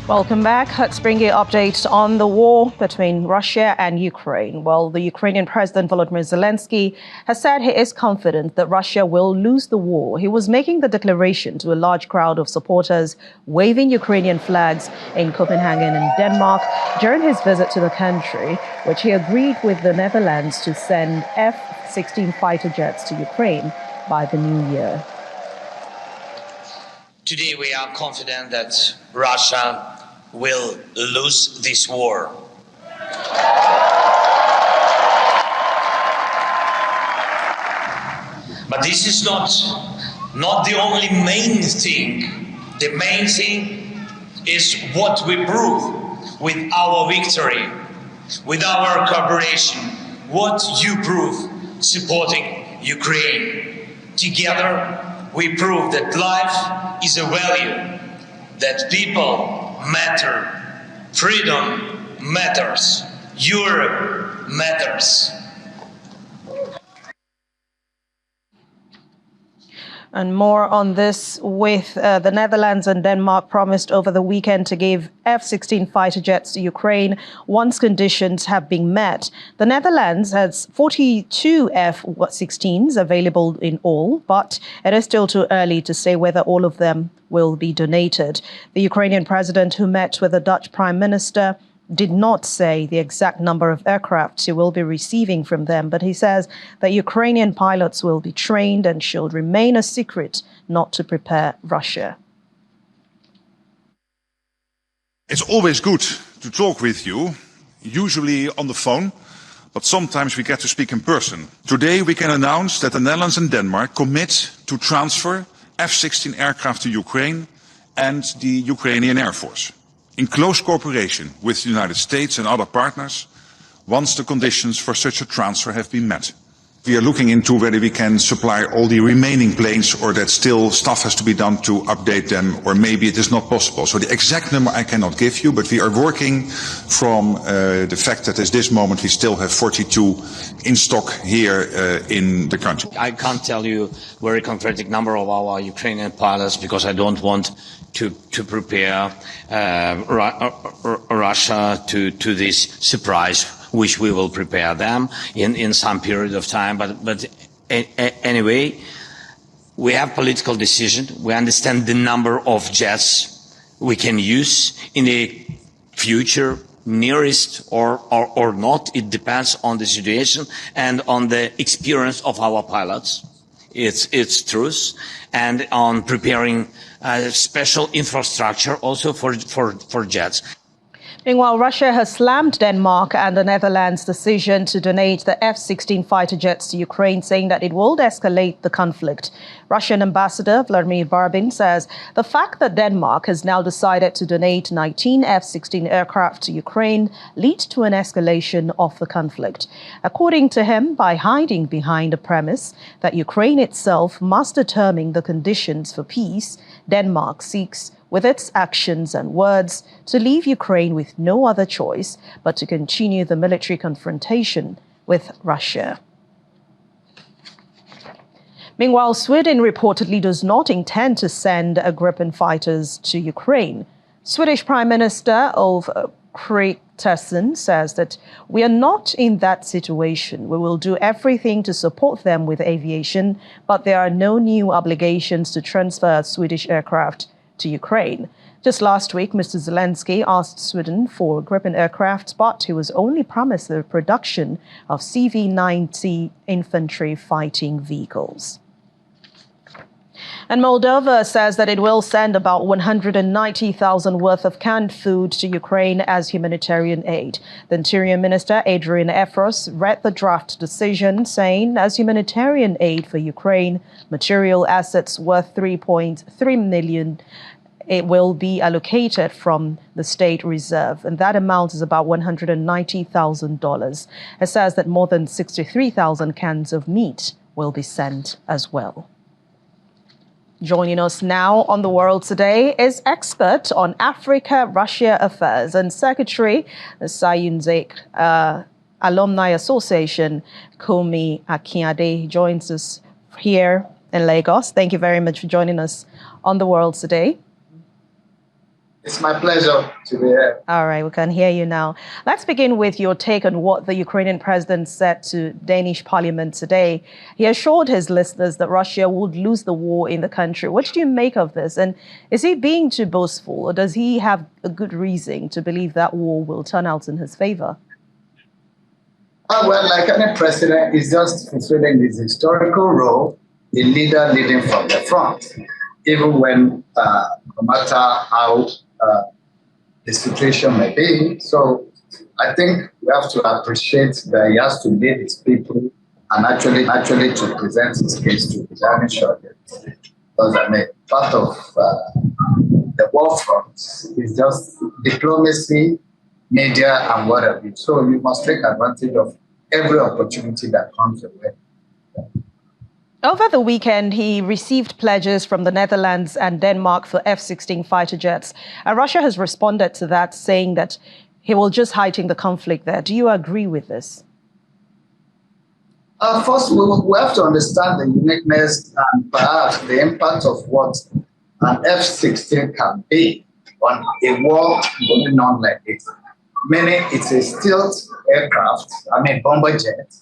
Welcome back. Let's bring you updates on the war between Russia and Ukraine. Well, the Ukrainian President Volodymyr Zelensky has said he is confident that Russia will lose the war. He was making the declaration to a large crowd of supporters waving Ukrainian flags in Copenhagen and Denmark during his visit to the country, which he agreed with the Netherlands to send F-16 fighter jets to Ukraine by the new year. Today we are confident that Russia will lose this war. But this is not the only main thing. The main thing is what we prove with our victory, with our cooperation, what you prove supporting Ukraine. Together we prove that life is a value, that people matter, freedom matters, Europe matters. And more on this with the Netherlands and Denmark promised over the weekend to give F-16 fighter jets to Ukraine once conditions have been met. The Netherlands has 42 F-16s available in all, but it is still too early to say whether all of them will be donated. The Ukrainian president, who met with the Dutch Prime Minister, did not say the exact number of aircraft he will be receiving from them, but he says that Ukrainian pilots will be trained and should remain a secret not to prepare Russia. It's always good to talk with you, usually on the phone, but sometimes we get to speak in person. Today we can announce that the Netherlands and Denmark commit to transfer F-16 aircraft to Ukraine and the Ukrainian Air Force, in close cooperation with the United States and other partners, once the conditions for such a transfer have been met. We are looking into whether we can supply all the remaining planes or that still stuff has to be done to update them, or maybe it is not possible. So the exact number I cannot give you, but we are working from the fact that at this moment we still have 42 in stock here in the country. I can't tell you very concrete number of our Ukrainian pilots because I don't want to prepare Russia to this surprise, which we will prepare them in some period of time. But anyway, we have political decision. We understand the number of jets we can use in the future, nearest or not. It depends on the situation and on the experience of our pilots. It's truth, and on preparing special infrastructure also for jets. Meanwhile, Russia has slammed Denmark and the Netherlands' decision to donate the F-16 fighter jets to Ukraine, saying that it will escalate the conflict. Russian Ambassador Vladimir Barbin says the fact that Denmark has now decided to donate 19 F-16 aircraft to Ukraine leads to an escalation of the conflict. According to him, by hiding behind the premise that Ukraine itself must determine the conditions for peace, Denmark seeks, with its actions and words, to leave Ukraine with no other choice but to continue the military confrontation with Russia. Meanwhile, Sweden reportedly does not intend to send Gripen fighters to Ukraine. Swedish Prime Minister Ulf Kristersson says that we are not in that situation. We will do everything to support them with aviation, but there are no new obligations to transfer Swedish aircraft to Ukraine. Just last week, Mr. Zelensky asked Sweden for Gripen aircraft, but he was only promised the production of CV-90 infantry fighting vehicles. And Moldova says that it will send about 190,000 worth of canned food to Ukraine as humanitarian aid. The Interior Minister, Adrian Efros, read the draft decision, saying as humanitarian aid for Ukraine, material assets worth $3.3 million it will be allocated from the state reserve, and that amount is about $190,000. It says that more than 63,000 cans of meat will be sent as well. Joining us now on The World Today is expert on Africa-Russia affairs and Secretary of Sayunzek Alumni Association, Kumi Akiade, joins us here in Lagos. Thank you very much for joining us on The World Today. It's my pleasure to be here. All right, we can hear you now. Let's begin with your take on what the Ukrainian president said to Danish parliament today. He assured his listeners that Russia would lose the war in the country. What do you make of this? And is he being too boastful, or does he have a good reason to believe that war will turn out in his favor? Well, like any president, he's just fulfilling his historical role, a leader leading from the front, even when, no matter how the situation may be. So I think we have to appreciate that he has to lead his people and actually to present his case to the Danish audience. Because I mean, part of the war front is just diplomacy, media, and whatever. So you must take advantage of every opportunity that comes your way. Over the weekend, he received pledges from the Netherlands and Denmark for F-16 fighter jets. And Russia has responded to that, saying that he will just heighten the conflict there. Do you agree with this? First, we have to understand the uniqueness and perhaps the impact of what an F-16 can be on a war going on like this. Meaning it's a stealth aircraft, bomber jet,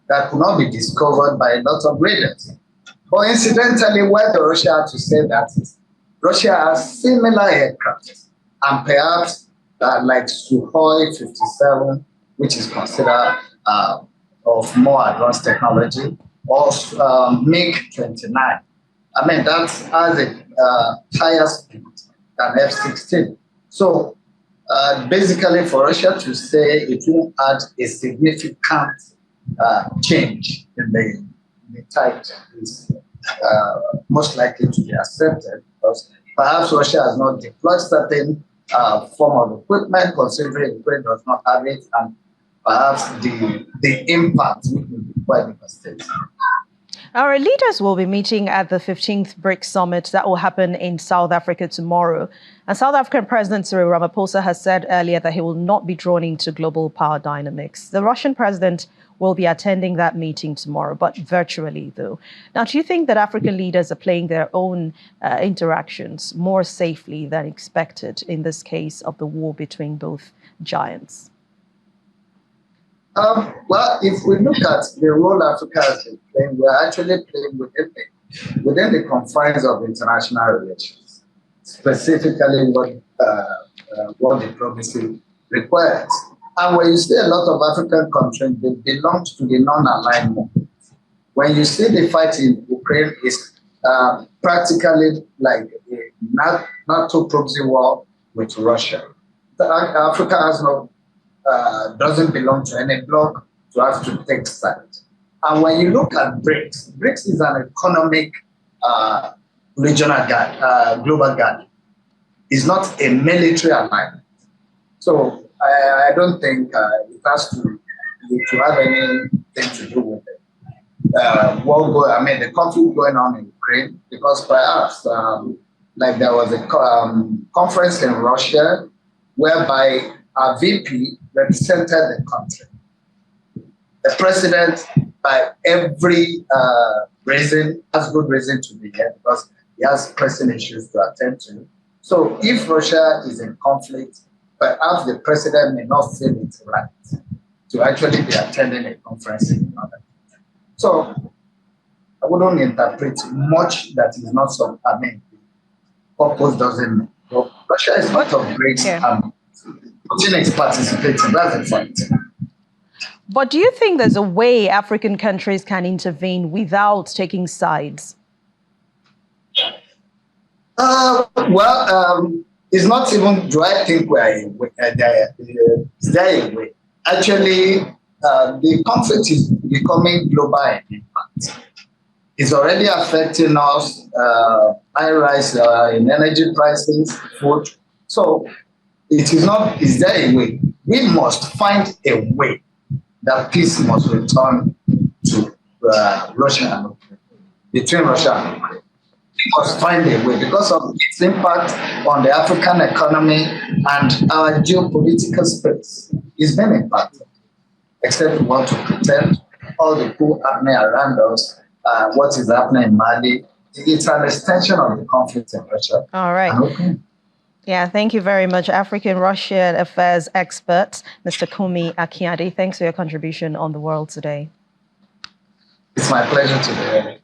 that could not be discovered by a lot of radars. But incidentally, why the Russia had to say that is Russia has similar aircraft, and perhaps like Sukhoi 57, which is considered of more advanced technology, or MiG-29. That has a higher speed than F-16. So basically, for Russia to say it won't add a significant change in the type is most likely to be accepted, because perhaps Russia has not deployed certain form of equipment, considering Ukraine does not have it, and perhaps the impact will be quite devastating. Our leaders will be meeting at the 15th BRICS summit that will happen in South Africa tomorrow. And South African President Cyril Ramaphosa has said earlier that he will not be drawn into global power dynamics. The Russian president will be attending that meeting tomorrow, but virtually, though. Now, do you think that African leaders are playing their own interactions more safely than expected in this case of the war between both giants? Well, if we look at the role Africa has been playing, we're actually playing within the confines of international relations, specifically what diplomacy requires. And when you see a lot of African countries, they belong to the non-aligned movement. When you see the fight in Ukraine, is practically like a NATO proxy war with Russia. Africa has doesn't belong to any bloc to have to take sides. And when you look at BRICS, BRICS is an economic regional global guard. It's not a military alignment. So I don't think it has to have anything to do with it. The conflict going on in Ukraine, because perhaps there was a conference in Russia whereby a VP represented the country. The president, by every reason, has good reason to be here because he has pressing issues to attend to. So if Russia is in conflict, perhaps the president may not feel it right to actually be attending a conference in another country. So I wouldn't interpret much that is not so, purpose doesn't mean. So Russia is part of BRICS. Putin is participating, that's a fact. But do you think there's a way African countries can intervene without taking sides? It's not even, do I think is there a way? Actually, the conflict is becoming global in impact. It's already affecting us, high rise in energy prices, food. So it is not, is there a way? We must find a way that peace must return to Russia and Ukraine, between Russia and Ukraine. We must find a way because of its impact on the African economy and our geopolitical space. It's been impacted, except we want to pretend all the coup happening around us, what is happening in Mali. It's an extension of the conflict in Russia. All right. Yeah, thank you very much, African-Russian affairs expert, Mr. Kumi Akiade. Thanks for your contribution on The World Today. It's my pleasure to be here.